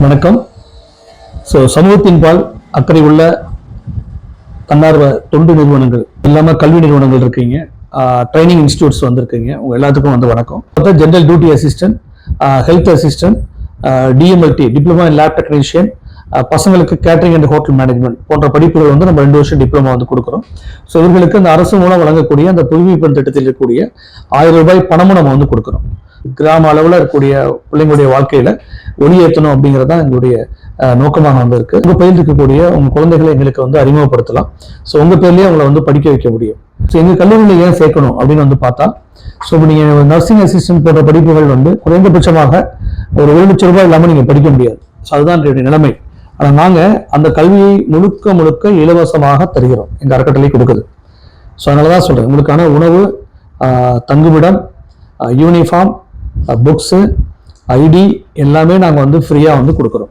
வணக்கம். சமூகத்தின் பால் அக்கறை உள்ள தன்னார்வ தொண்டு நிறுவனங்கள் இல்லாமல் கல்வி நிறுவனங்கள் இருக்கீங்க, ட்ரைனிங் இன்ஸ்டியூட்ஸ் வந்திருக்கீங்க. உங்க எல்லாத்துக்கும் வணக்கம். General duty assistant, health assistant, DMLT diploma in lab technician, பசங்களுக்கு கேட்டரிங் அண்ட் ஹோட்டல் மேனேஜ்மெண்ட் போன்ற படிப்புகள் நம்ம 2 வருஷம் டிப்ளமா கொடுக்குறோம். இவர்களுக்கு அந்த அரசு மூலம் வழங்கக்கூடிய அந்த புதுமைப்பெண் திட்டத்தில் இருக்கக்கூடிய 1000 ரூபாய் பணமும் நம்ம கொடுக்குறோம். கிராம அளவில் இருக்கக்கூடிய பிள்ளைங்களுடைய வாழ்க்கையில ஒளியேற்றணும் அப்படிங்கிறது தான் எங்களுடைய நோக்கமாக இருக்கு. உங்க பயிர் இருக்கக்கூடிய உங்க குழந்தைகளை எங்களுக்கு அறிமுகப்படுத்தலாம். உங்க பேர்லயே அவங்களை படிக்க வைக்க முடியும். எங்க கல்லூரியில் ஏன் சேர்க்கணும் அப்படின்னு பார்த்தா, நீங்க நர்சிங் அசிஸ்டன்ட் போன்ற படிப்புகள் குறைந்தபட்சமாக ஒரு 1 லட்சம் ரூபாய் இல்லாம நீங்க படிக்க முடியாது. அதுதான் என்னுடைய நிலைமை. ஆனா நாங்க அந்த கல்வியை முழுக்க முழுக்க இலவசமாக தருகிறோம். எங்க அறக்கட்டளை கொடுக்குது. அதனாலதான் சொல்றேன், உங்களுக்கான உணவு, தங்குமிடம், யூனிஃபார்ம், புக்ஸ், ஐடி எல்லாமே நாங்க ஃப்ரீயா கொடுக்குறோம்.